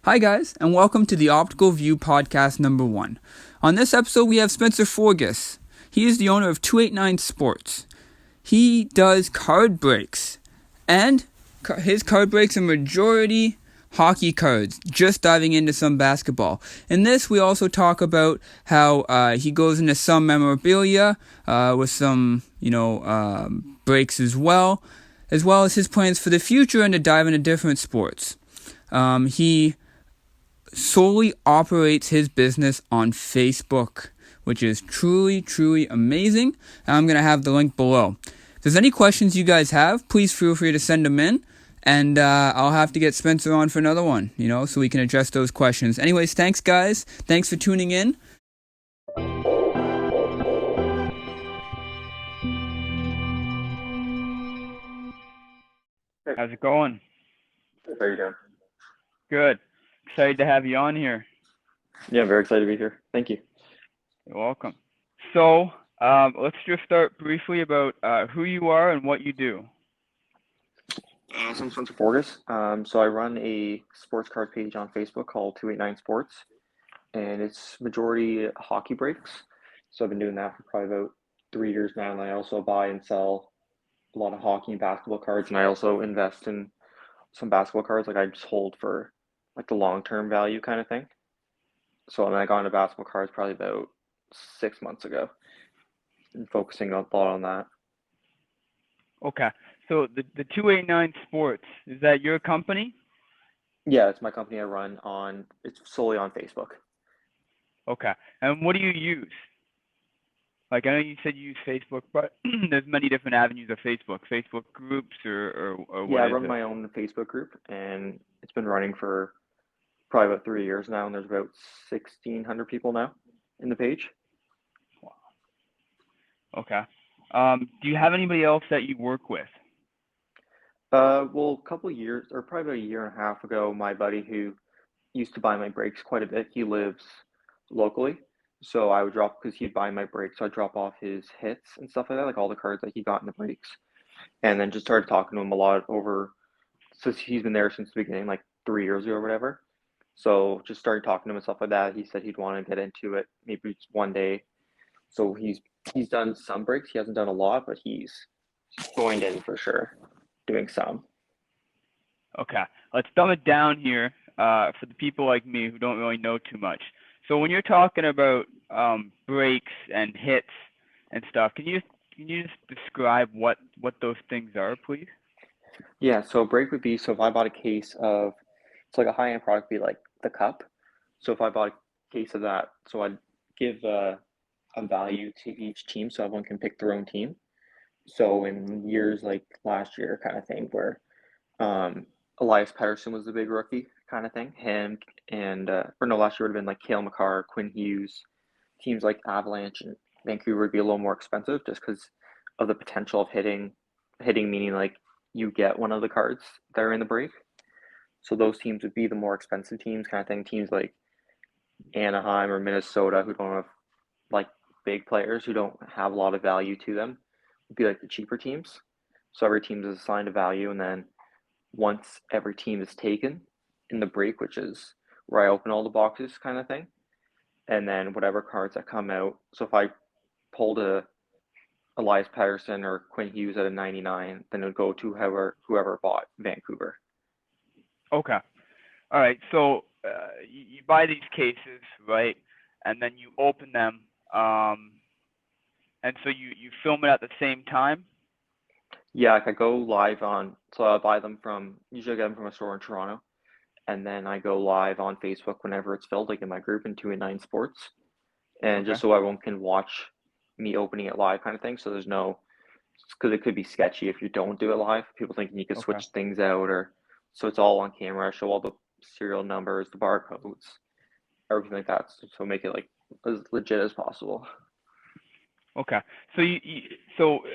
Hi, guys, and welcome to the Optical View podcast number 1. On this episode, we have Spencer Forgues. He is the owner of 289 Sports. He does card breaks, and his card breaks are majority hockey cards, just diving into some basketball. In this, we also talk about how he goes into some memorabilia with some, breaks as well as his plans for the future and to dive into different sports. He solely operates his business on Facebook, which is truly amazing. And I'm going to have the link below. If there's any questions you guys have, please feel free to send them in. And I'll have to get Spencer on for another one, so we can address those questions. Anyways, thanks, guys. Thanks for tuning in. How's it going? How are you doing? Good. Excited to have you on here. Yeah, I'm very excited to be here. Thank you. You're welcome. So let's just start briefly about who you are and what you do. So I'm Spencer Forgues. So I run a sports card page on Facebook called 289 Sports, and it's majority hockey breaks. So I've been doing that for probably about 3 years now, and I also buy and sell a lot of hockey and basketball cards, and I also invest in some basketball cards, like I just hold for like the long-term value kind of thing. So I got into basketball cards probably about 6 months ago, and focusing a lot on that. Okay. So the 289 Sports, is that your company? Yeah, it's my company I run it's solely on Facebook. Okay. And what do you use? Like, I know you said you use Facebook, but there's many different avenues of Facebook. Facebook groups or Yeah, what I is run it? my own Facebook group, and it's been running for probably about 3 years now, and there's about 1,600 people now in the page. Wow. Okay. Do you have anybody else that you work with? Well, a couple of years, or probably about a year and a half ago, my buddy who used to buy my breaks quite a bit, he lives locally, so I would drop because he'd buy my breaks, so I'd drop off his hits and stuff like that, like all the cards that he got in the breaks, and then just started talking to him a lot over. So he's been there since the beginning, like 3 years ago or whatever. So just started talking to him and stuff like that. He said he'd want to get into it maybe just one day. So he's done some breaks. He hasn't done a lot, but he's joined in for sure, doing some. Okay. Let's dumb it down here for the people like me who don't really know too much. So when you're talking about breaks and hits and stuff, can you just describe what those things are, please? Yeah, so break would be, so if I bought a case of, it's like a high end product would be like the cup. So if I bought a case of that, so I'd give a value to each team so everyone can pick their own team. So in years like last year kind of thing where Elias Pettersson was the big rookie kind of thing. Him and or no, last year would have been like Cale Makar, Quinn Hughes. Teams like Avalanche and Vancouver would be a little more expensive just because of the potential of hitting meaning like you get one of the cards that are in the break. So those teams would be the more expensive teams, kind of thing. Teams like Anaheim or Minnesota who don't have like big players who don't have a lot of value to them would be like the cheaper teams. So every team is assigned a value, and then once every team is taken in the break, which is where I open all the boxes kind of thing, and then whatever cards that come out. So if I pulled a Elias Pettersson or Quinn Hughes at a 99, then it would go to whoever bought Vancouver. Okay. All right. So you buy these cases, right? And then you open them. And so you film it at the same time? Yeah, like I go live so I buy them usually I get them from a store in Toronto, and then I go live on Facebook whenever it's filled, like in my group in 289 Sports, and Okay. just so everyone can watch me opening it live kind of thing. So there's no, because it could be sketchy if you don't do it live. People thinking you could Okay. switch things out, or so it's all on camera. I show all the serial numbers, the barcodes, everything like that, so make it like as legit as possible. Okay. So so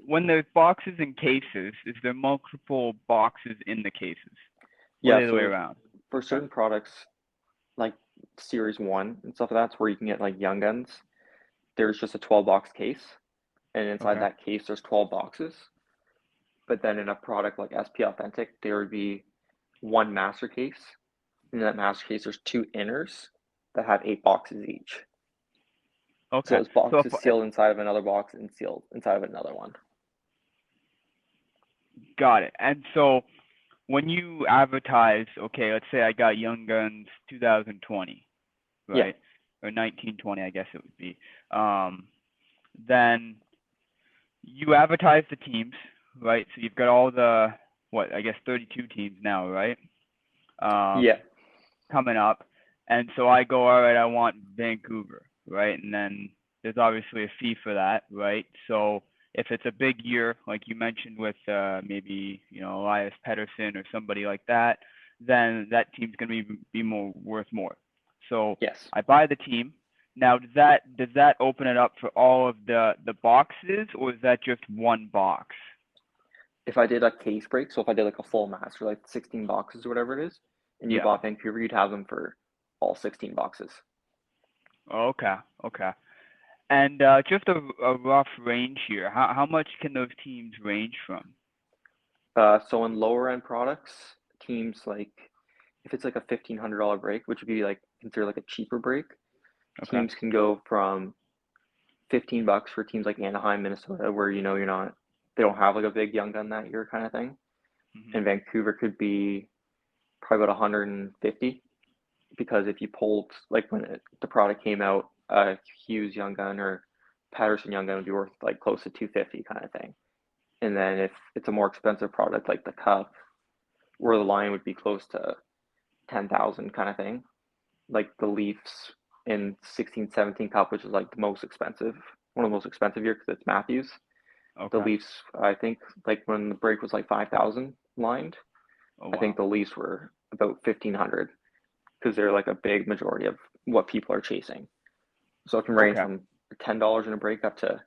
when there's boxes and cases, is there multiple boxes in the cases? Or are Yeah, they the way so around? for Okay. certain products like Series 1 and stuff like that's where you can get like young guns, there's just a 12 box case, and inside Okay. that case there's 12 boxes. But then in a product like SP Authentic, there would be one master case, in that master case, there's two inners that have 8 boxes each. So Okay. this So box is sealed inside of another box and sealed inside of another one. got it. And so when you advertise, okay, let's say I got Young Guns 2020, Yeah, right? Or 1920, I guess it would be. Um, then you advertise the teams, right? So you've got all the, what, I guess 32 teams now, right? yeah, Coming up. And so I go, all right, I want Vancouver, right? And then there's obviously a fee for that, right? So if it's a big year, like you mentioned with maybe, Elias Pettersson or somebody like that, then that team's going to be more worth more. So yes. I buy the team. Now, does that open it up for all of the boxes, or is that just one box? If I did a case break, so if I did like a full master, like 16 boxes or whatever it is, and you Yeah. bought Vancouver, you'd have them for all 16 boxes. Okay. Okay. And just a rough range here. How much can those teams range from? So in lower end products, teams like if it's like a $1,500 break, which would be like considered like a cheaper break, Okay. teams can go from $15 for teams like Anaheim, Minnesota, where you're not they don't have like a big young gun that year kind of thing. Hmm. And Vancouver could be probably about 150 because if you pulled like when the product came out, Hughes young gun or Patterson young gun would be worth like close to 250 kind of thing. And then if it's a more expensive product like the cup, where the line would be close to 10,000 kind of thing, like the Leafs in 16-17 cup, which is like the most expensive, one of the most expensive years because it's Matthews. The Okay. Leafs, I think, like when the break was like 5,000 lined, Oh I think wow. the Leafs were about 1,500 because they're like a big majority of what people are chasing. So it can range Okay. from $10 in a break up to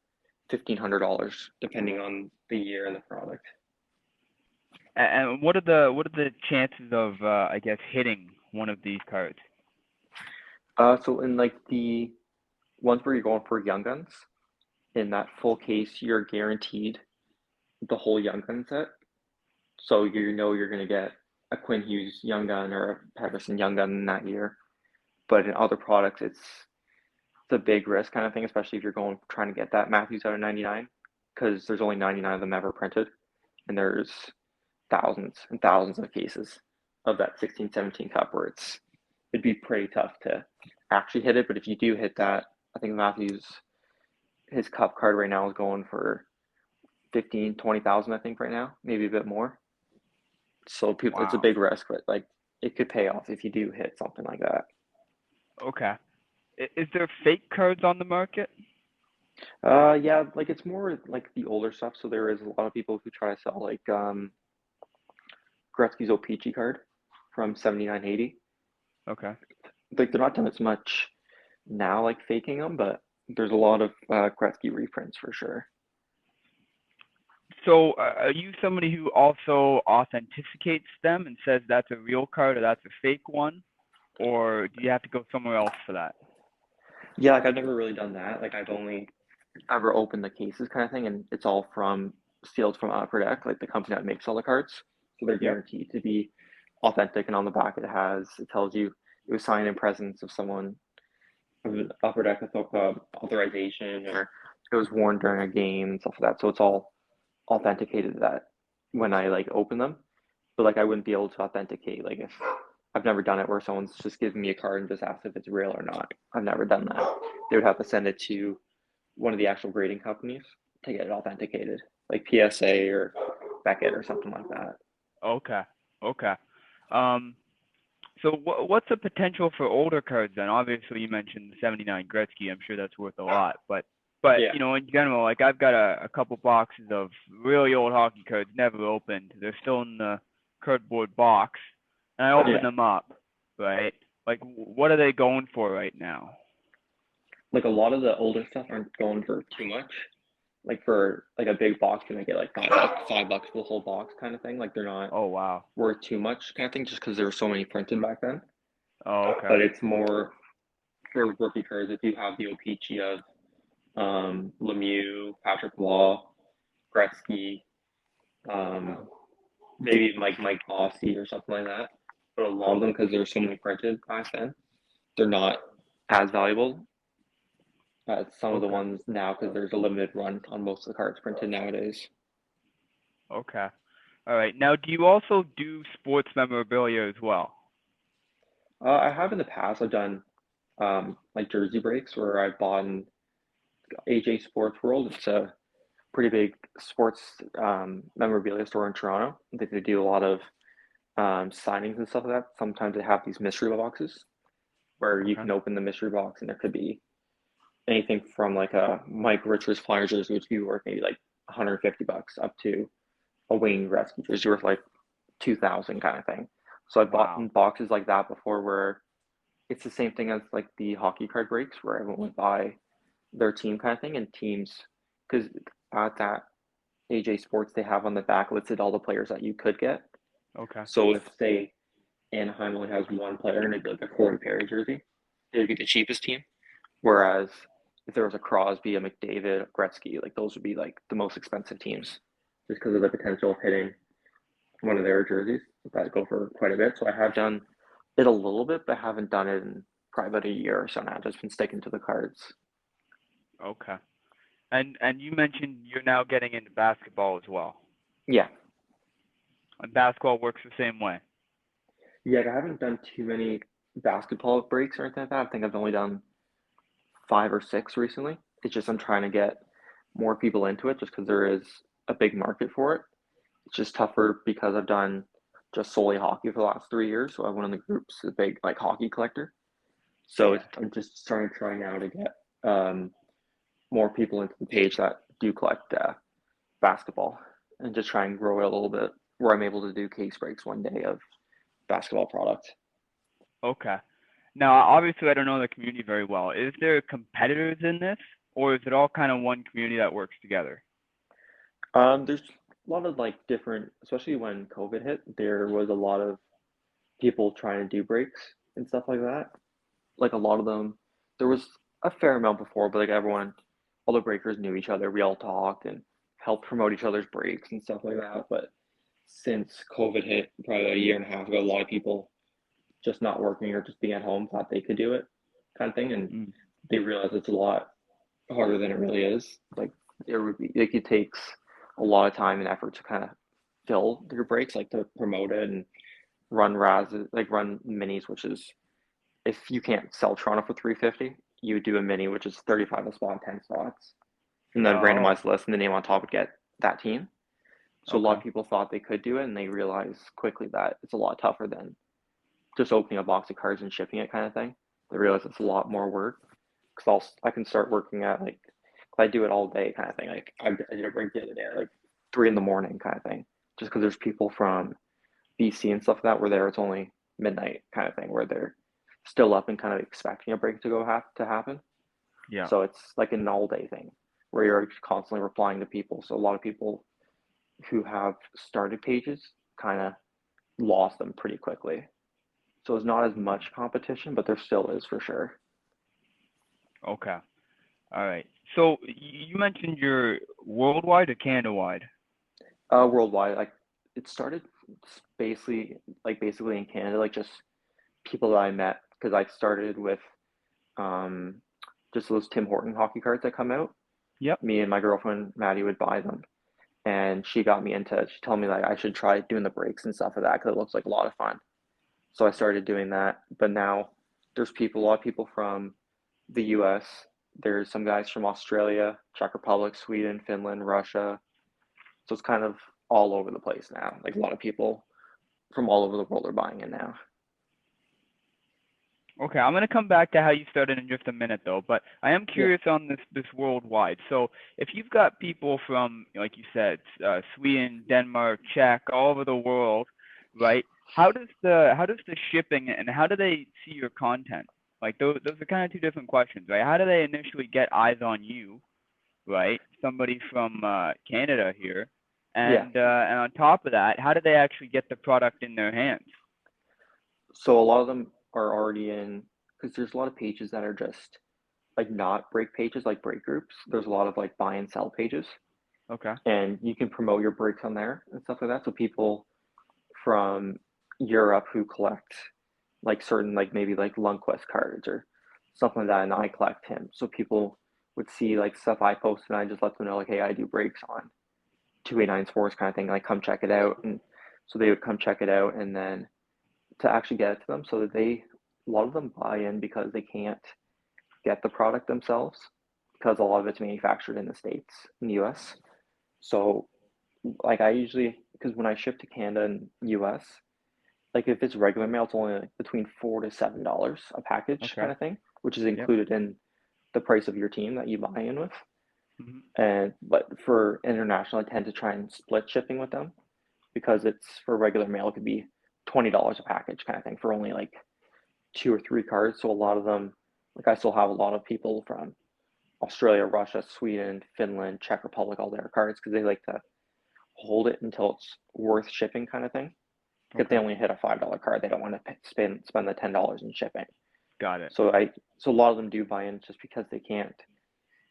$1,500 depending on the year and the product. And what are the chances of I guess hitting one of these cards? So in like the ones where you're going for young guns, in that full case, you're guaranteed the whole young gun set. So you know you're going to get a Quinn Hughes young gun or a Patterson young gun in that year. But in other products, it's a big risk kind of thing, especially if you're going trying to get that Matthews out of 99, because there's only 99 of them ever printed, and there's thousands and thousands of cases of that 16-17 cup where it'd be pretty tough to actually hit it. But if you do hit that, I think Matthews his cup card right now is going for 15, 20,000, I think right now, maybe a bit more. So people, it's a Wow. big risk, but like it could pay off if you do hit something like that. Okay. Is there fake cards on the market? Yeah, like it's more like the older stuff. So there is a lot of people who try to sell like Gretzky's O-Pee-Chee card from 79-80. Okay. Like they're not done as much now, like faking them, but there's a lot of Gretzky reprints for sure. So are you somebody who also authenticates them and says that's a real card or that's a fake one, or do you have to go somewhere else for that? Yeah, like I've never really done that. Like I've only ever opened the cases kind of thing, and it's all from sealed from Upper Deck, like the company that makes all the cards. So they're Yep. guaranteed to be authentic, and on the back it tells you it was signed in presence of someone of an Upper Deck authorization, or it was worn during a game and stuff like that. So it's all authenticated that when I like open them, but like I wouldn't be able to authenticate like if I've never done it where someone's just giving me a card and just asked if it's real or not. I've never done that. They would have to send it to one of the actual grading companies to get it authenticated, like PSA or Beckett or something like that. Okay. Okay. Um, so what's the potential for older cards then? Obviously, you mentioned the '79 Gretzky. I'm sure that's worth a lot. But Yeah, in general, like I've got a couple boxes of really old hockey cards never opened. They're still in the cardboard box, and I open yeah. them up, right? Like, what are they going for right now? Like a lot of the older stuff aren't going for too much. Like for like a big box, you might get like $5 for the whole box kind of thing. Like they're not Oh wow. worth too much kind of thing, just because there were so many printed back then. Oh okay. But it's more for rookie cards. If you have the O-Pee-Chee of Lemieux, Patrick Law, Gretzky, um, maybe Mike Bossy or something like that. but a lot of them, because there's so many printed back then, they're not as valuable as some of the Okay. ones now because there's a limited run on most of the cards printed nowadays. Okay. All right. Now, do you also do sports memorabilia as well? I have in the past. I've done like jersey breaks where I bought in AJ Sports World. It's a pretty big sports memorabilia store in Toronto. They do a lot of signings and stuff like that. Sometimes they have these mystery boxes where you Okay. can open the mystery box and there could be anything from like a Mike Richards Flyers jersey, which would be worth maybe like 150 bucks, up to a Wayne Gretzky jersey worth like 2,000 kind of thing. So I bought Wow. in boxes like that before where it's the same thing as like the hockey card breaks where everyone would buy their team kind of thing and teams because at that AJ Sports they have on the back listed all the players that you could get. Okay. So if say Anaheim only has one player and it'd be like a Corey Perry jersey, it'd be the cheapest team. Whereas if there was a Crosby, a McDavid, a Gretzky, like those would be like the most expensive teams just because of the potential of hitting one of their jerseys that go for quite a bit. So I have done it a little bit, but haven't done it in probably about a year or so now. I've just been sticking to the cards. Okay. And you mentioned you're now getting into basketball as well. Yeah. And basketball works the same way. Yeah, I haven't done too many basketball breaks or anything like that. I think I've only done 5 or 6 recently. It's just I'm trying to get more people into it just because there is a big market for it. It's just tougher because I've done just solely hockey for the last 3 years. So I'm one of the groups, a big like hockey collector. So Yeah. it's, I'm just starting to try now to get um, more people into the page that do collect basketball and just try and grow it a little bit where I'm able to do case breaks one day of basketball product. Okay. Now, obviously, I don't know the community very well. Is there competitors in this, or is it all kind of one community that works together? There's a lot of like different, especially when COVID hit, there was a lot of people trying to do breaks and stuff like that. Like a lot of them, there was a fair amount before, but like everyone, all the breakers knew each other. We all talked and helped promote each other's breaks and stuff like that. But since COVID hit, probably a year and a half ago, a lot of people just not working or just being at home thought they could do it, kind of thing, and Mm. they realized it's a lot harder than it really is. Like it would be, like it takes a lot of time and effort to kind of fill your breaks, like to promote it and run raz, like run minis, which is if you can't sell Toronto for 350, you would do a mini, which is 35 a spot, 10 spots, and then Oh, randomize the list, and the name on top would get that team. So a lot okay. of people thought they could do it, and they realized quickly that it's a lot tougher than just opening a box of cards and shipping it kind of thing. They realized it's a lot more work because I can start working at like I do it all day kind of thing. Like I did a break the other day at like 3 in the morning kind of thing, just because there's people from BC and stuff like that were there. It's only midnight kind of thing where they're still up and kind of expecting a break to go to happen. Yeah. So it's like an all day thing where you're constantly replying to people. So a lot of people who have started pages kind of lost them pretty quickly. So it's not as Mm. much competition, but there still is for sure. Okay. All right. So you mentioned you're worldwide or Canada-wide? Worldwide, like it started basically in Canada, like just people that I met because I started with um, just those Tim Horton hockey cards that come out. Yep. Me and my girlfriend Maddie would buy them, and she got me into it. She told me like I should try doing the breaks and stuff like that because it looks like a lot of fun. So I started doing that. But now there's a lot of people from the U.S. There's some guys from Australia, Czech Republic, Sweden, Finland, Russia. So it's kind of all over the place now. Like a lot of people from all over the world are buying it now. Okay, I'm gonna come back to how you started in just a minute though, but I am Yeah, curious on this worldwide. So if you've got people from, like you said, Sweden, Denmark, Czech, all over the world, right? How does the shipping and how do they see your content? Like those are kind of two different questions, right? How do they initially get eyes on you, right? Somebody from Canada here, yeah. and on top of that, how do they actually get the product in their hands? So a lot of them are already in because there's a lot of pages that are just like not break pages, like break groups. There's a lot of like buy and sell pages, Okay. and you can promote your breaks on there and stuff like that. So people from Europe who collect like certain like maybe like Lundquist cards or something like that, and I collect him. So people would see like stuff I post, and I just let them know like, hey, I do breaks on 289 Sports kind of thing. Like, come check it out, and so they would come check it out, and then to actually get it to them, so that a lot of them buy in because they can't get the product themselves because a lot of it's manufactured in the States, in the US. So like I usually, because when I ship to Canada and US, like if it's regular mail, it's only like between $4 to $7 a package Okay. kind of thing, which is Yep. included in the price of your team that you buy in with. Hmm. And but for international, I tend to try and split shipping with them because it's for regular mail, it could be $20 a package kind of thing for only like 2 or 3 cards. So a lot of them, like I still have a lot of people from Australia, Russia, Sweden, Finland, Czech Republic, all their cards because they like to hold it until it's worth shipping kind of thing. If they Okay. only hit a $5 card, they don't want to spend the $10 in shipping. Got it. So a lot of them do buy in just because they can't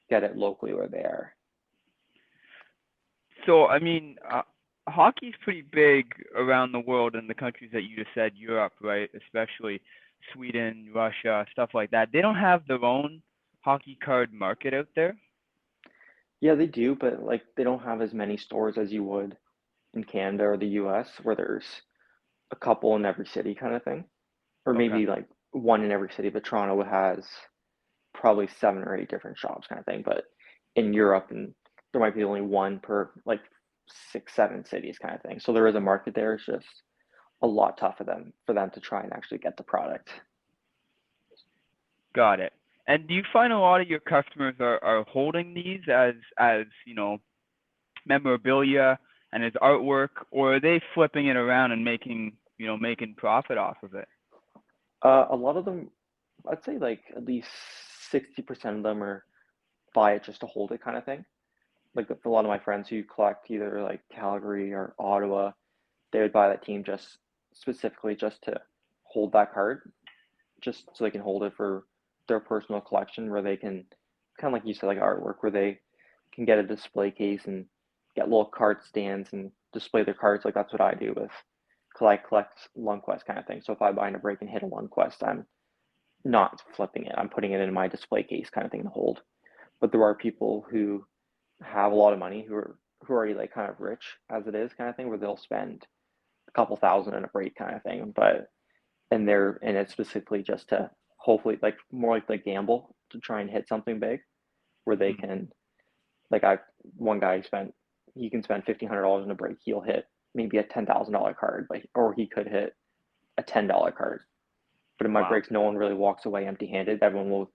get it locally where they are. So, I mean, hockey's pretty big around the world in the countries that you just said, Europe, right? Especially Sweden, Russia, stuff like that. They don't have their own hockey card market out there. Yeah, they do, but like they don't have as many stores as you would in Canada or the US where there's a couple in every city kind of thing. Or Okay. maybe like one in every city, but Toronto has probably 7 or 8 different shops kind of thing. But in Europe, and there might be only one per like 6, 7 cities kind of thing. So there is a market there. It's just a lot tougher for them to try and actually get the product. Got it. And do you find a lot of your customers are holding these as, memorabilia and as artwork, or are they flipping it around and making profit off of it? A lot of them, I'd say like at least 60% of them are buy it just to hold it kind of thing. Like a lot of my friends who collect either like Calgary or Ottawa, they would buy that team just specifically just to hold that card, just so they can hold it for their personal collection, where they can kind of like you said, like artwork, where they can get a display case and get little card stands and display their cards. Like that's what I do with collect Lundquest kind of thing. So if I buy in a break and hit a Lundquest, I'm not flipping it. I'm putting it in my display case kind of thing to hold. But there are people who have a lot of money who are already like kind of rich as it is kind of thing, where they'll spend a couple thousand in a break kind of thing. But and it's specifically just to hopefully like more like the gamble to try and hit something big where they Hmm. can like I one guy spent he can spend $1,500 in a break. He'll hit maybe a $10,000 card, like or he could hit a $10 card. But in my Wow. breaks, no one really walks away empty-handed. Everyone will.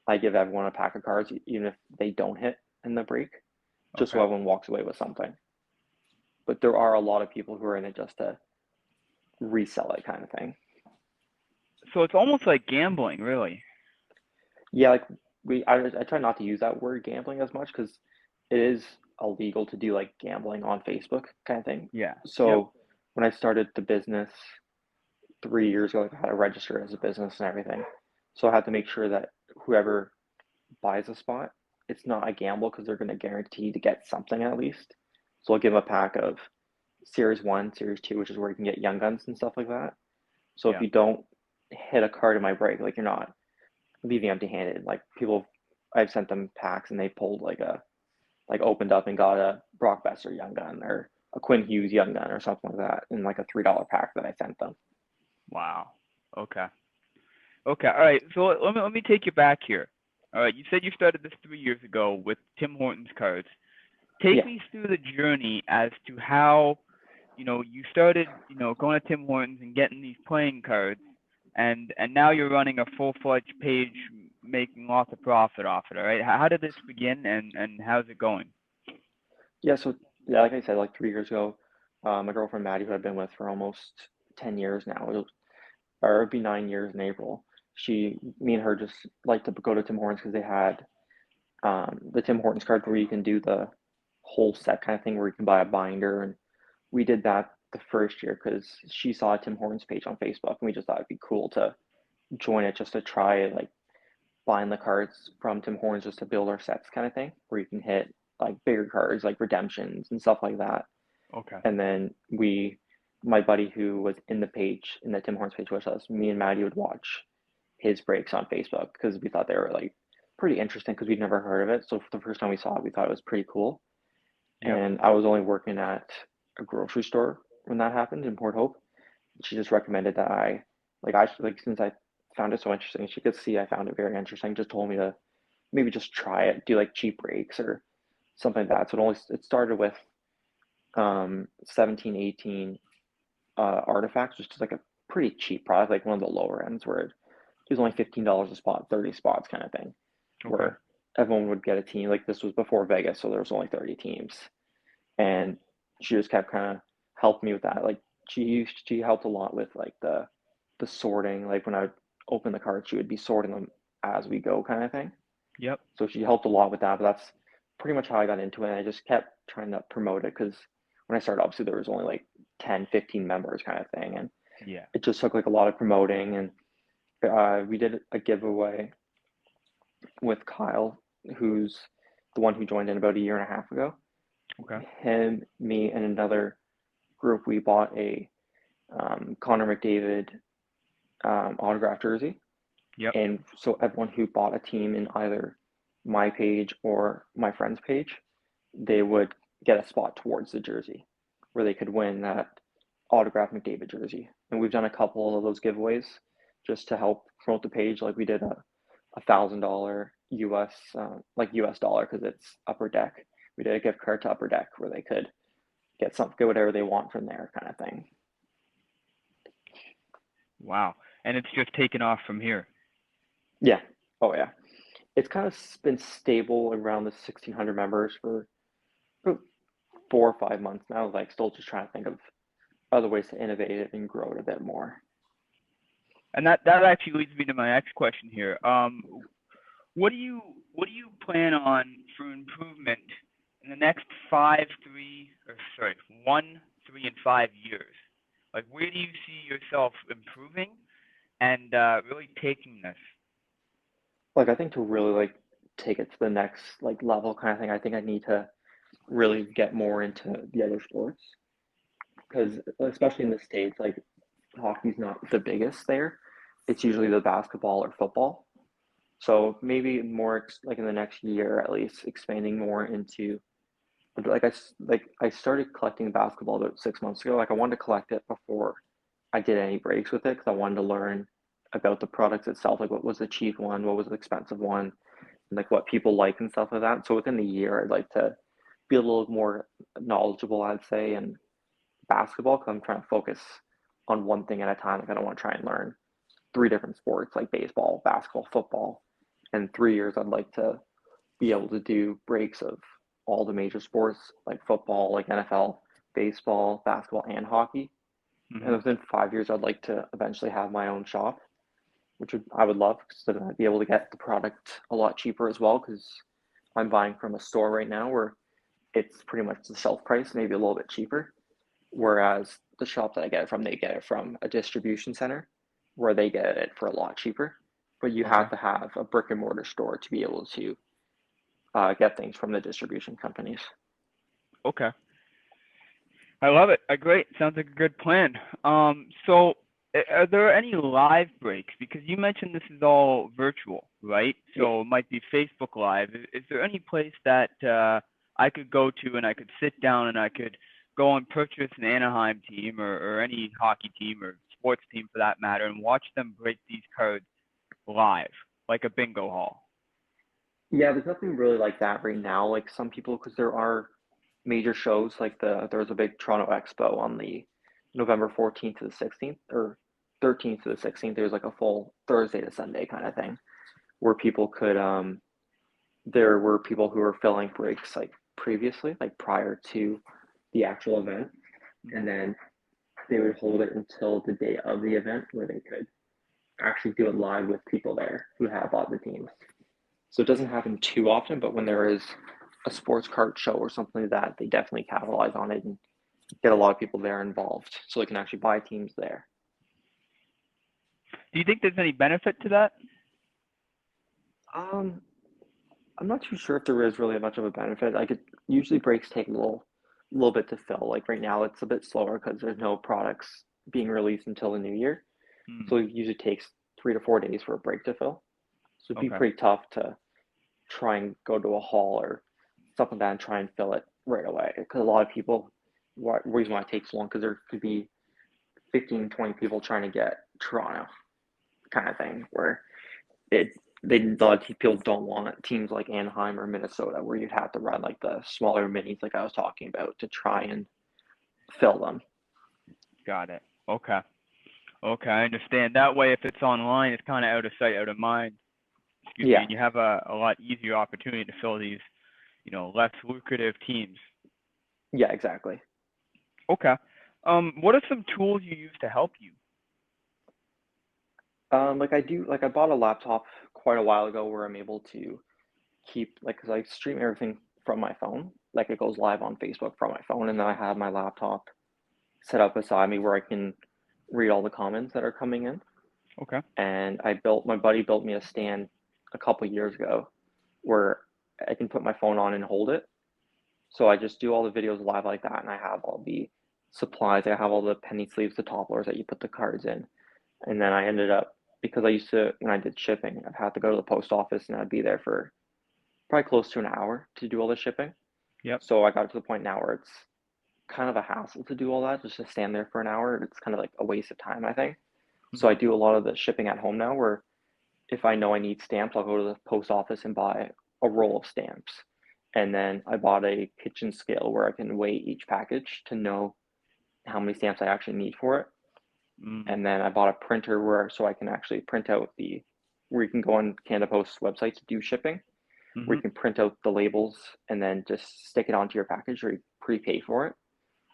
I give everyone a pack of cards, even if they don't hit in the break, just so Okay. everyone walks away with something. But there are a lot of people who are in it just to resell it, kind of thing. So it's almost like gambling, really. Yeah, like I try not to use that word gambling as much because it is illegal to do like gambling on Facebook kind of thing. Yeah. Yep. So when I started the business 3 years ago, like, I had to register as a business and everything. So I had to make sure that whoever buys a spot, it's not a gamble because they're going to guarantee to get something at least. So I'll give them a pack of Series 1, Series 2, which is where you can get Young Guns and stuff like that. So if Yeah. you don't hit a card in my break, like you're not leaving empty-handed. Like people, I've sent them packs and they pulled like opened up and got a Brock Besser Young Gun or a Quinn Hughes Young Gun or something like that in like a $3 pack that I sent them. Wow. Okay. Okay. All right. So let me take you back here. All right. You said you started this 3 years ago with Tim Hortons cards. Take Yeah. me through the journey as to how, you started, going to Tim Hortons and getting these playing cards, and now you're running a full-fledged page, making lots of profit off it. All right. How did this begin, and how's it going? Yeah. So yeah, like I said, like 3 years ago, my girlfriend Maddie, who I've been with for almost 10 years now, or it'd be 9 years in April. Me and her just like to go to Tim Hortons because they had the Tim Hortons card where you can do the whole set kind of thing where you can buy a binder. And we did that the first year because she saw a Tim Hortons page on Facebook and we just thought it'd be cool to join it just to try like buying the cards from Tim Hortons just to build our sets kind of thing where you can hit like bigger cards like redemptions and stuff like that. Okay. And then we my buddy who was in the page, in the Tim Hortons page with us, me and Maddie would watch his breaks on Facebook because we thought they were like pretty interesting because we'd never heard of it. So for the first time we saw it, we thought it was pretty cool. Yep. And I was only working at a grocery store when that happened in Port Hope. She just recommended that since I found it so interesting, she could see I found it very interesting. Just told me to maybe just try it, do like cheap breaks or something like that. So it started with 17, 18 artifacts, which is like a pretty cheap product, like one of the lower ends where it was only $15 a spot, 30 spots kind of thing, Okay. where everyone would get a team. Like this was before Vegas, so there was only 30 teams. And she just kept kind of helping me with that. Like she helped a lot with like the sorting. Like when I would open the cards, she would be sorting them as we go kind of thing. Yep. So she helped a lot with that, but that's pretty much how I got into it. And I just kept trying to promote it because when I started, obviously there was only like 10, 15 members kind of thing. And Yeah. it just took like a lot of promoting. And we did a giveaway with Kyle, who's the one who joined in about a year and a half ago. Okay. Him, me, and another group, we bought a Connor McDavid autograph jersey. Yep. And so everyone who bought a team in either my page or my friend's page, they would get a spot towards the jersey where they could win that autograph McDavid jersey. And we've done a couple of those giveaways just to help promote the page. Like we did a $1,000 US, like US dollar because it's Upper Deck. We did a gift card to Upper Deck where they could get whatever they want from there kind of thing. Wow. And it's just taken off from here. Yeah. Oh yeah. It's kind of been stable around the 1,600 members for 4 or 5 months now. Like still just trying to think of other ways to innovate it and grow it a bit more. And that actually leads me to my next question here. What do you plan on for improvement in the next 1, 3, and 5 years? Like, where do you see yourself improving and really taking this? Like I think to really like take it to the next like level kind of thing, I think I need to really get more into the other sports because especially in the States, like hockey's not the biggest there. It's usually the basketball or football. So maybe more like in the next year at least, expanding more into like I started collecting basketball about 6 months ago. Like I wanted to collect it before I did any breaks with it because I wanted to learn about the products itself, like what was the cheap one, what was the expensive one, and like what people like and stuff like that. So within the year, I'd like to be a little more knowledgeable, I'd say, in basketball because I'm trying to focus on one thing at a time. Like I don't want to try and learn three different sports like baseball, basketball, football. In 3 years, I'd like to be able to do breaks of all the major sports like football, like NFL, baseball, basketball, and hockey. And Mm-hmm. within 5 years, I'd like to eventually have my own shop, I would love because then I'd be able to get the product a lot cheaper as well because I'm buying from a store right now where it's pretty much the shelf price, maybe a little bit cheaper. Whereas the shop that I get it from, they get it from a distribution center where they get it for a lot cheaper. But you Okay. have to have a brick and mortar store to be able to get things from the distribution companies. Okay. I love it. Great. Sounds like a good plan. So are there any live breaks? Because you mentioned this is all virtual, right? So it might be Facebook Live. Is there any place that I could go to and I could sit down and I could go and purchase an Anaheim team or any hockey team or sports team for that matter and watch them break these cards live, like a bingo hall? Yeah, there's nothing really like that right now. Like some people, because there are major shows, like there was a big Toronto Expo on the November 14th to the 16th or 13th to the 16th. There was like a full Thursday to Sunday kind of thing where people could there were people who were filling breaks like previously, like prior to the actual event, and then they would hold it until the day of the event where they could actually do it live with people there who have bought the teams. So it doesn't happen too often, but when there is a sports card show or something like that, they definitely capitalize on it and get a lot of people there involved so they can actually buy teams there. Do you think there's any benefit to that? I'm not too sure if there is really much of a benefit. Like it usually breaks take a little little bit to fill. Like right now, it's a bit slower because there's no products being released until the new year. Mm, So it usually takes 3 to 4 days for a break to fill. So it'd be okay. pretty tough to try and go to a hall or stuff like that and try and fill it right away. Because a lot of people, reason why it takes so long, because there could be 15, 20 people trying to get Toronto kind of thing, where it they a lot of people don't want teams like Anaheim or Minnesota where you'd have to run like the smaller minis like I was talking about to try and fill them. Got it. Okay. Okay, I understand. That way, if it's online, it's kind of out of sight, out of mind. Excuse me, Yeah, and you have a lot easier opportunity to fill these, less lucrative teams. yeah, exactly. Okay. What are some tools you use to help you? Like I bought a laptop quite a while ago where I'm able to keep like because I stream everything from my phone. Like it goes live on Facebook from my phone, and then I have my laptop set up beside me where I can read all the comments that are coming in. Okay. And my buddy built me a stand a couple years ago where I can put my phone on and hold it. So I just do all the videos live like that, and I have all the supplies. I have all the penny sleeves, the topplers that you put the cards in, and then I ended up because I used to when I did shipping, I'd have to go to the post office and I'd be there for probably close to an hour to do all the shipping. Yep. So I got to the point now where it's kind of a hassle to do all that, just to stand there for an hour. It's kind of like a waste of time, I think. So I Hmm. do a lot of the shipping at home now where if I know I need stamps, I'll go to the post office and buy a roll of stamps. And then I bought a kitchen scale where I can weigh each package to know how many stamps I actually need for it. Mm. And then I bought a printer where so I can actually print out where you can go on Canada Post's website to do shipping, where Hmm. you can print out the labels and then just stick it onto your package or you prepay for it.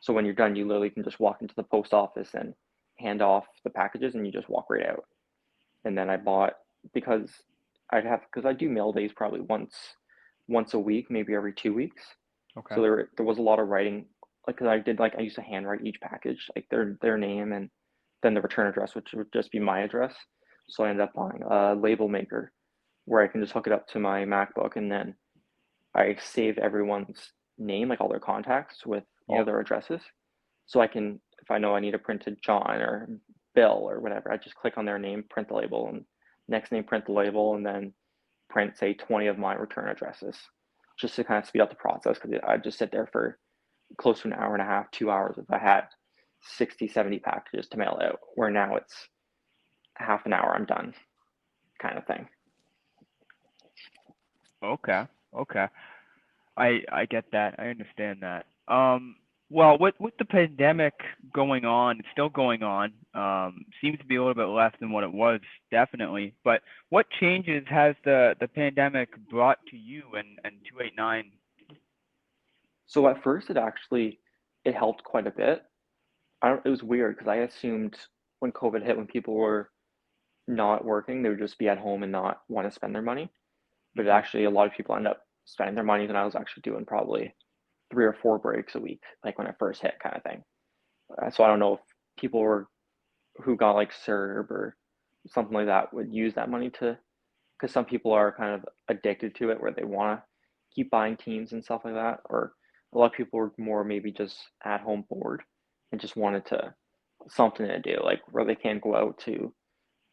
So when you're done, you literally can just walk into the post office and hand off the packages and you just walk right out. And then I bought because because I do mail days probably once a week, maybe every 2 weeks. Okay. So there was a lot of writing, like because I used to handwrite each package, like their name and then the return address, which would just be my address. So I ended up buying a label maker where I can just hook it up to my MacBook and then I save everyone's name, like all their contacts with all Yep. their addresses. So I can, if I know I need a printed John or Bill or whatever, I just click on their name, print the label, and next name, print the label, and then print, say, 20 of my return addresses just to kind of speed up the process because I'd just sit there for close to an hour and a half, 2 hours if I had 60, 70 packages to mail out, where now it's half an hour, I'm done kind of thing. Okay. Okay. I get that. I understand that. Well, with the pandemic going on, it's still going on. Seems to be a little bit less than what it was, definitely. But what changes has the pandemic brought to you and 289? So at first, it helped quite a bit. It was weird because I assumed when COVID hit, when people were not working, they would just be at home and not want to spend their money. But Hmm. actually, a lot of people end up spending their money, and I was actually doing probably 3 or 4 breaks a week, like when it first hit, kind of thing. So I don't know if people who got like CERB or something like that would use that money because some people are kind of addicted to it, where they want to keep buying teams and stuff like that, or a lot of people were more maybe just at home bored and just wanted to something to do, like where they can't go out to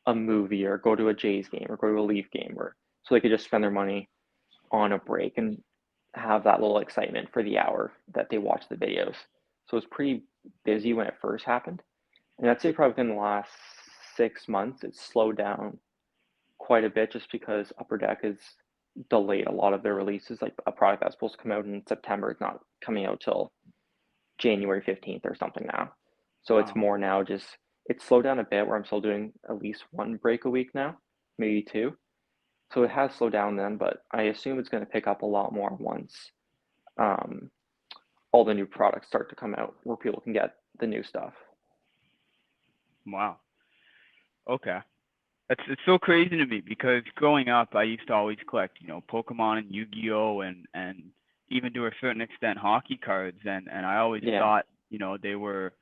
a movie or go to a Jays game or go to a Leaf game, or so they could just spend their money on a break and have that little excitement for the hour that they watch the videos. So it was pretty busy when it first happened. And I'd say probably within the last 6 months, it's slowed down quite a bit just because Upper Deck has delayed a lot of their releases. Like a product that's supposed to come out in September is not coming out till January 15th or something now. So it's Wow. more now just, it's slowed down a bit where I'm still doing at least one break a week now, maybe two. So it has slowed down then, but I assume it's going to pick up a lot more once um, all the new products start to come out where people can get the new stuff. Wow. Okay. It's so crazy to me because growing up, I used to always collect, Pokemon and Yu-Gi-Oh and even to a certain extent hockey cards, and I always Yeah, thought, they were,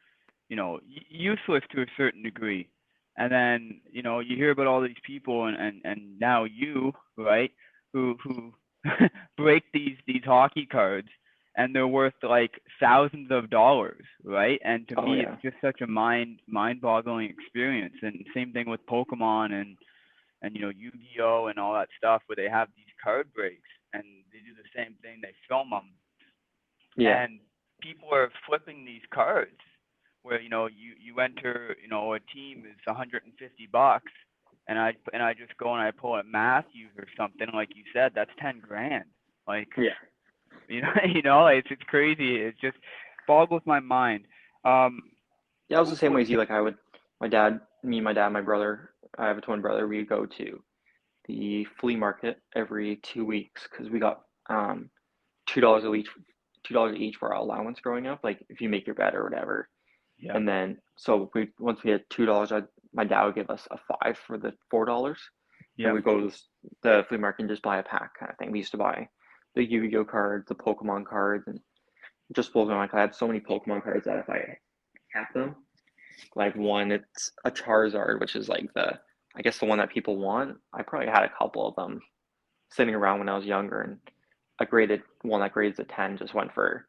useless to a certain degree. And then, you hear about all these people and now you, right, who break these hockey cards and they're worth like thousands of dollars, right? And to Oh me, it's yeah. just such a mind-boggling experience. And same thing with Pokemon and Yu-Gi-Oh and all that stuff, where they have these card breaks and they do the same thing. They film them, Yeah. and people are flipping these cards where you enter, a team is $150, and I just go and I pull a Matthews or something, like you said, that's 10 grand. Like, Yeah. it's crazy. It just boggles my mind. Yeah, I was the same way as you. Like my dad, my brother, I have a twin brother, we go to the flea market every 2 weeks because we got $2 each, $2 each for our allowance growing up. Like if you make your bet or whatever. Yeah, And then so once we had $2, my dad would give us a five for the $4, and yeah, we go to the flea market and just buy a pack kind of thing. We used to buy the Yu-Gi-Oh cards, the Pokemon cards, and just Pokemon. Like I had so many Pokemon cards that if I kept them, like one, it's a Charizard, which is like I guess the one that people want. I probably had a couple of them sitting around when I was younger, and a graded one that grades a 10 just went for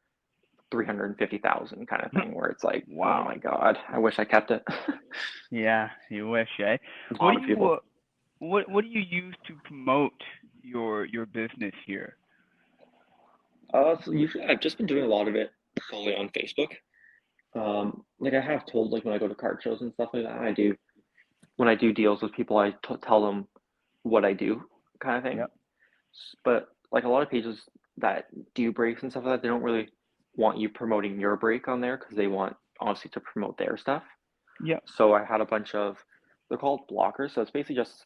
350,000 kind of thing, where it's like, oh wow. my god, I wish I kept it. Yeah, you wish, eh? A What lot do of you people. uh, what do you use to promote your business here? So usually I've just been doing a lot of it solely on Facebook. Like I have told, like when I go to card shows and stuff like that, when I do deals with people, tell them what I do, kind of thing. Yep, But like a lot of pages that do breaks and stuff like that, they don't really want you promoting your break on there because they want honestly to promote their stuff. yep, So I had a bunch of, they're called blockers. So it's basically just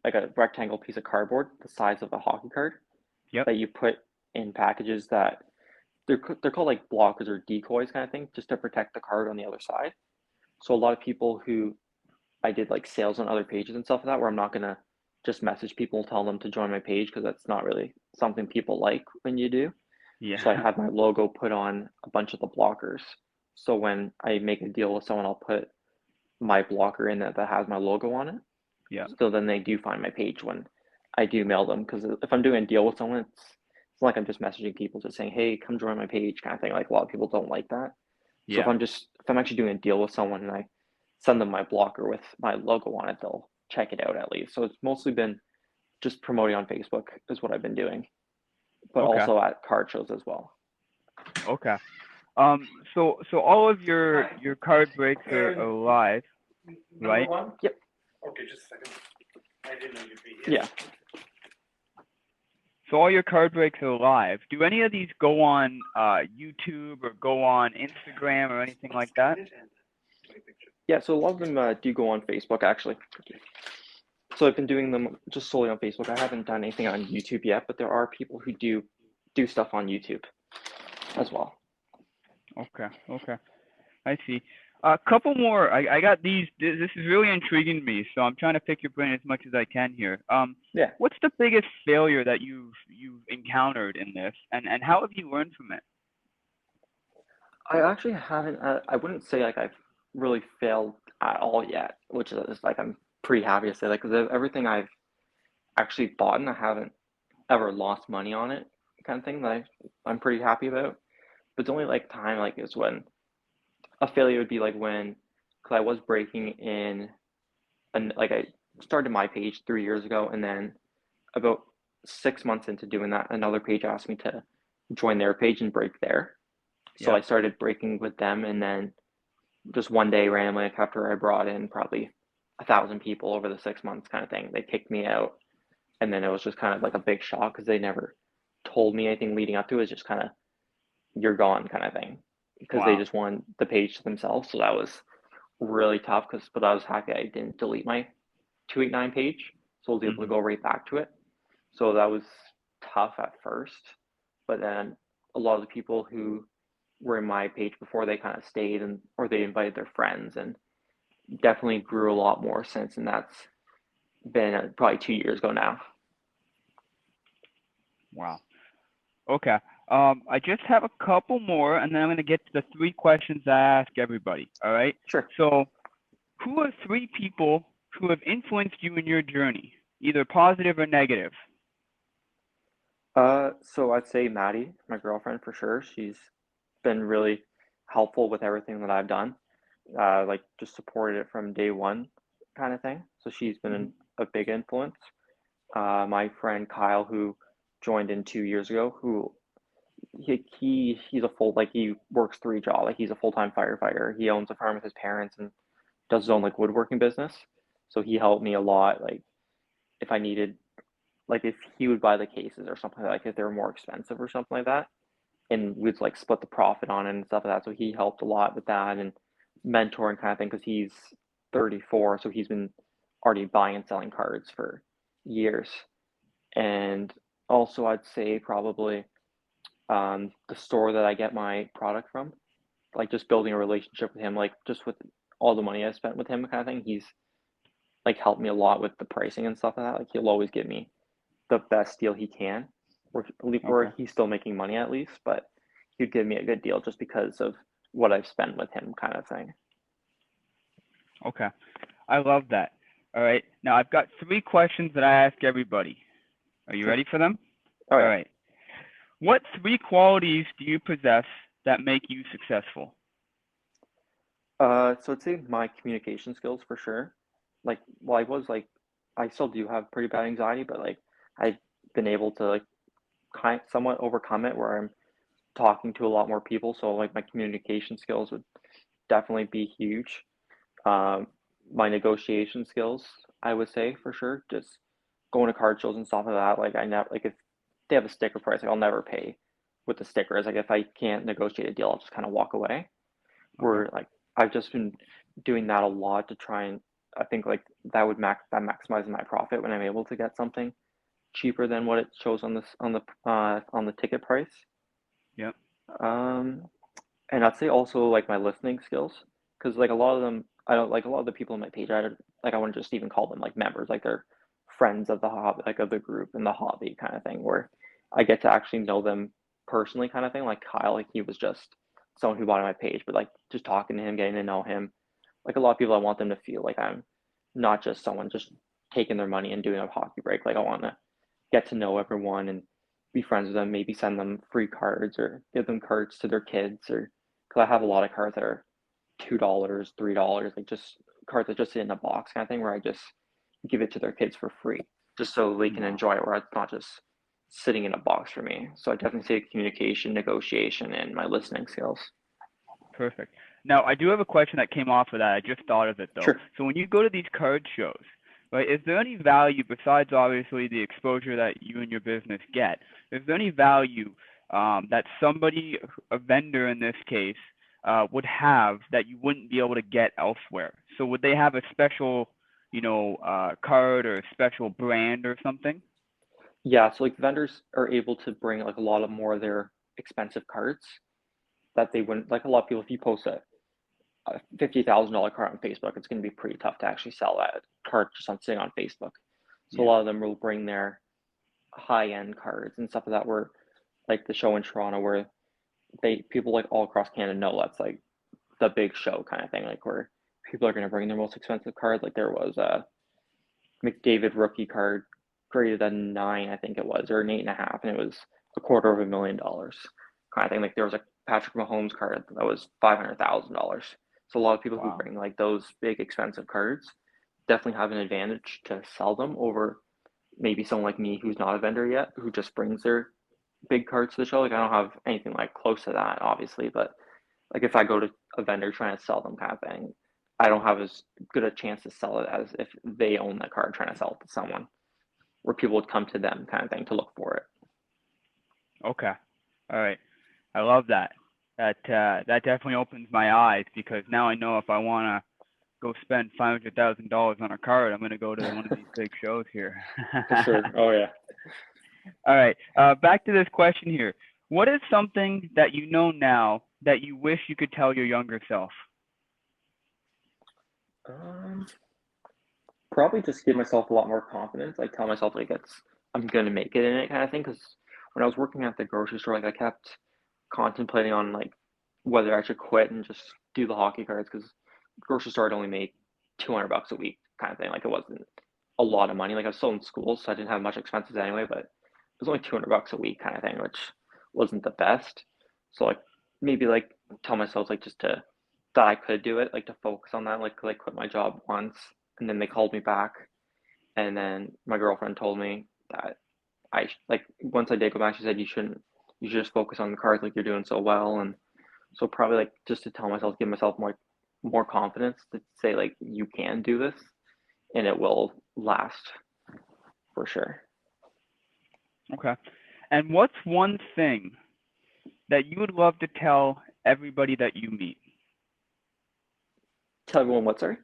like a rectangle piece of cardboard the size of a hockey card yep, that you put in packages that they're called like blockers or decoys kind of thing, just to protect the card on the other side. So a lot of people who I did like sales on other pages and stuff like that, where I'm not gonna just message people and tell them to join my page because that's not really something people like when you do. So I yeah, had my logo put on a bunch of the blockers. So when I make a deal with someone, I'll put my blocker in that has my logo on it. yep, So then they do find my page when I do mail them. Because if I'm doing a deal with someone, it's like I'm just messaging people just saying, "Hey, come join my page," kind of thing. Like a lot of people don't like that. So yeah. if I'm actually doing a deal with someone and I send them my blocker with my logo on it, they'll check it out at least. So it's mostly been just promoting on Facebook is what I've been doing, but Okay, also at card shows as well. okay. So all of your card breaks are live, Number right? one? Yep. Okay, just a second. I didn't know you'd be here. Yeah. So all your card breaks are live. Do any of these go on YouTube or go on Instagram or anything like that? Yeah, so a lot of them do go on Facebook actually. So I've been doing them just solely on Facebook. I haven't done anything on YouTube yet, but there are people who do stuff on YouTube as well. Okay, okay. I see. A couple more. I got these. This is really intriguing to me, so I'm trying to pick your brain as much as I can here. Yeah, What's the biggest failure that you've encountered in this, and how have you learned from it? I actually haven't. I wouldn't say like I've really failed at all yet, which is like I'm pretty happy to say. Like 'cause everything I've actually bought, and I haven't ever lost money on it, kind of thing that I'm pretty happy about. But the only like time like is when a failure would be like when, because I was breaking in, and like I started my page 3 years ago, and then about 6 months into doing that, another page asked me to join their page and break there. So Yeah, I started breaking with them, and then just one day randomly, like after I brought in probably 1,000 people over the 6 months, kind of thing, they kicked me out, and then it was just kind of like a big shock because they never told me anything leading up to it. It was just kind of you're gone kind of thing because they wow. just wanted the page to themselves. So that was really tough but I was happy I didn't delete my 289 page, so I was able to Hmm. go right back to it. So that was tough at first, but then a lot of the people who were in my page before, they kind of stayed, and or they invited their friends, and definitely grew a lot more since. And that's been probably 2 years ago now. Wow. Okay. I just have a couple more, and then I'm gonna get to the three questions I ask everybody. All right. Sure. So, who are three people who have influenced you in your journey, either positive or negative? So I'd say Maddie, my girlfriend for sure. She's been really helpful with everything that I've done. Like just supported it from day one kind of thing. So she's been Hmm. a big influence. My friend Kyle, who joined in 2 years ago, who he's a full like he works three jobs. Like he's a full-time firefighter. He owns a farm with his parents and does his own like woodworking business. So he helped me a lot. Like if I needed like if he would buy the cases or something like if they were more expensive or something like that, and we'd like split the profit on it and stuff like that. So he helped a lot with that and mentoring kind of thing because he's 34, so he's been already buying and selling cards for years. And also, I'd say probably the store that I get my product from, like just building a relationship with him, like just with all the money I spent with him, kind of thing. He's like helped me a lot with the pricing and stuff like that. Like he'll always give me the best deal he can, where Okay. he's still making money at least, but he'd give me a good deal just because of what I've spent with him, kind of thing. Okay. I love that. All right. Now I've got 3 questions that I ask everybody. Are you Sure. ready for them? Oh All yeah. right. What 3 qualities do you possess that make you successful? So I'd say my communication skills for sure. Like, well, I still do have pretty bad anxiety, but like, I've been able to like somewhat overcome it where I'm talking to a lot more people. So like, my communication skills would definitely be huge. Um, my negotiation skills, I would say for sure, just going to card shows and stuff like that. Like, I never like if they have a sticker price, like I'll never pay with the stickers. Like, if I can't negotiate a deal, I'll just kind of walk away. Okay. Where like I've just been doing that a lot to try and I think like that maximizes my profit when I'm able to get something cheaper than what it shows on on the ticket price. Yep. Um, and I'd say also like my listening skills, because like a lot of them, I don't like a lot of the people on my page. I wouldn't just even call them like members, like they're friends of the hobby, like of the group and the hobby kind of thing, where I get to actually know them personally, kind of thing. Like Kyle, like he was just someone who bought on my page, but like just talking to him, getting to know him, like a lot of people, I want them to feel like I'm not just someone just taking their money and doing a hockey break. Like I want to get to know everyone and be friends with them, maybe send them free cards or give them cards to their kids or because I have a lot of cards that are $2, $3, like just cards that just sit in a box kind of thing where I just give it to their kids for free just so they can Wow. enjoy it where it's not just sitting in a box for me. So I definitely say communication, negotiation, and my listening skills. Perfect. Now, I do have a question that came off of that. I just thought of it though. Sure. So when you go to these card shows, right, is there any value besides obviously the exposure that you and your business get? Is there any value that somebody, a vendor in this case, would have that you wouldn't be able to get elsewhere? So would they have a special, card or a special brand or something? Yeah, so like vendors are able to bring like a lot of more of their expensive cards that they wouldn't like a lot of people if you post a $50,000 card on Facebook, it's going to be pretty tough to actually sell that card just on sitting on Facebook. So a Yeah. lot of them will bring their high end cards and stuff like that where like the show in Toronto where they people like all across Canada know that's like the big show kind of thing, like where people are going to bring their most expensive cards. Like there was a McDavid rookie card graded a 9, I think it was, or an 8.5, and it was $250,000 kind of thing. Like there was a Patrick Mahomes card that was $500,000. So a lot of people who Wow. bring like those big expensive cards definitely have an advantage to sell them over maybe someone like me who's not a vendor yet, who just brings their big cards to the show. Like I don't have anything like close to that, obviously, but like if I go to a vendor trying to sell them kind of thing, I don't have as good a chance to sell it as if they own the card trying to sell it to someone, where people would come to them kind of thing to look for it. Okay. All right. I love that. That definitely opens my eyes because now I know if I want to go spend $500,000 on a card, I'm going to go to one of these big shows here. For sure. Oh yeah. All right. Back to this question here. What is something that you know now that you wish you could tell your younger self? Um, Probably just give myself a lot more confidence. Like tell myself like it's I'm gonna make it in it kind of thing. Because when I was working at the grocery store, like I kept contemplating on like whether I should quit and just do the hockey cards because the grocery store had only made $200 a week kind of thing. Like it wasn't a lot of money. Like I was still in school, so I didn't have much expenses anyway. But was only $200 a week kind of thing, which wasn't the best. So like maybe like tell myself like just to that I could do it, like to focus on that, like quit my job once, and then they called me back, and then my girlfriend told me that like once I did go back, she said you shouldn't, you should just focus on the cards like you're doing so well, and so probably like just to tell myself, give myself more confidence to say like you can do this and it will last for sure. Okay. And what's one thing that you would love to tell everybody that you meet? Tell everyone what, sorry?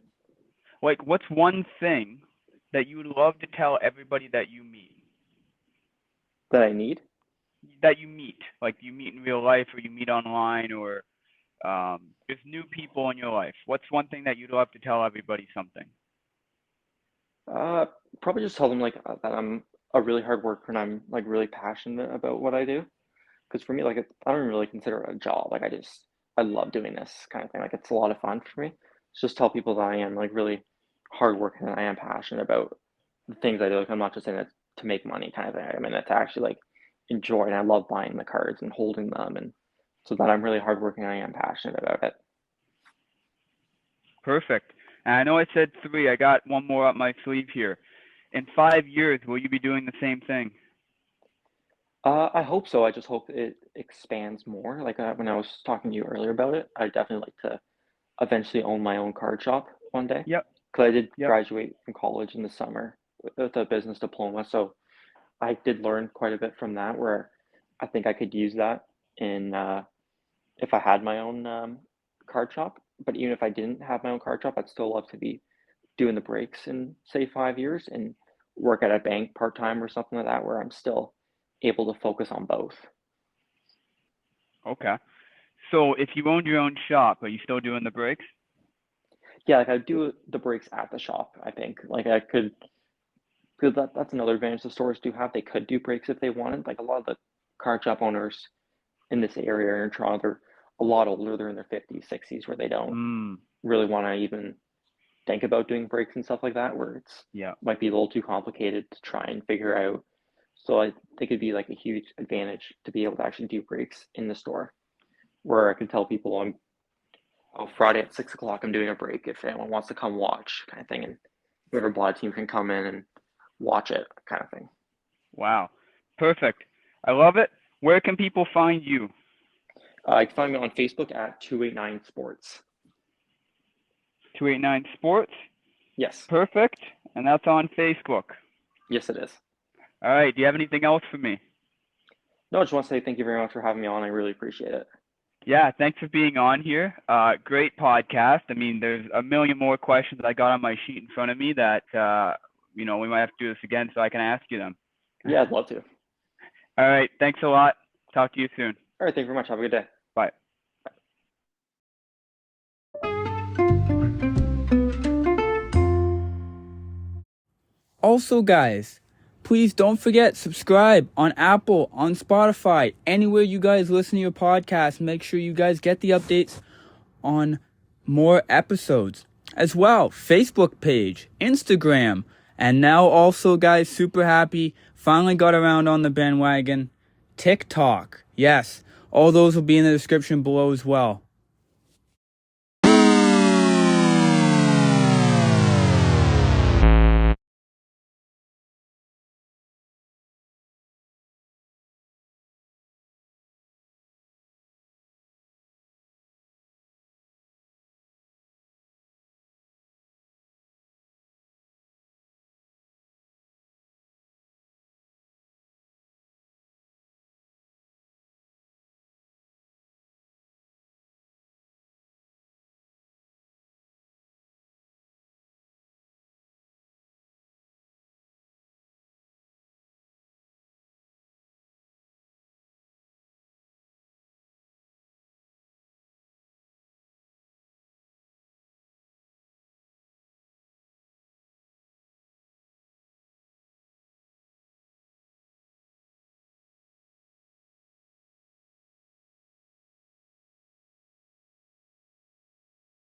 Like, what's one thing that you would love to tell everybody that you meet? That I need? That you meet, like you meet in real life or you meet online or just new people in your life. What's one thing that you'd love to tell everybody something? Uh, Probably just tell them like that I'm a really hard worker and I'm like really passionate about what I do. Because for me, like I don't really consider it a job. Like I love doing this kind of thing. Like it's a lot of fun for me. Just tell people that I am like really hardworking and I am passionate about the things I do. Like I'm not just in it to make money kind of thing. I'm in it to actually like enjoy and I love buying the cards and holding them and so that I'm really hardworking and I am passionate about it. Perfect. And I know I said 3. I got one more up my sleeve here. In 5 years, will you be doing the same thing? I hope so. I just hope it expands more. Like when I was talking to you earlier about it, I definitely like to eventually own my own card shop one day. Yep. Because I did Yep. graduate from college in the summer with a business diploma, so I did learn quite a bit from that. Where I think I could use that in if I had my own card shop. But even if I didn't have my own card shop, I'd still love to be doing the breaks in say 5 years and work at a bank part time or something like that, where I'm still able to focus on both. Okay. So if you owned your own shop, are you still doing the breaks? Yeah, like I do the breaks at the shop. I think like I could because that's another advantage the stores do have. They could do breaks if they wanted. Like a lot of the card shop owners in this area in Toronto, they're a lot older. They're in their 50s, 60s, where they don't Mm, really want to even think about doing breaks and stuff like that, where it's yeah. might be a little too complicated to try and figure out. So I think it'd be like a huge advantage to be able to actually do breaks in the store, where I could tell people on Friday at 6 o'clock I'm doing a break if anyone wants to come watch, kind of thing, and whoever bought a team can come in and watch it, kind of thing. Wow. Perfect. I love it. Where can people find you? You can find me on Facebook at 289 Sports. 289 Sports. Yes, Perfect. And that's on Facebook. yes, it is. All right. Do you have anything else for me? No, I just want to say thank you very much for having me on. I really appreciate it. Yeah, thanks for being on here. Great podcast. I mean, there's a million more questions I got on my sheet in front of me that, we might have to do this again so I can ask you them. Yeah, I'd love to. All right. Thanks a lot. Talk to you soon. All right, thank you very much. Have a good day. Bye. Also, guys, please don't forget, subscribe on Apple, on Spotify, anywhere you guys listen to your podcast. Make sure you guys get the updates on more episodes. As well, Facebook page, Instagram, and now also, guys, super happy, finally got around on the bandwagon, TikTok. Yes, all those will be in the description below as well.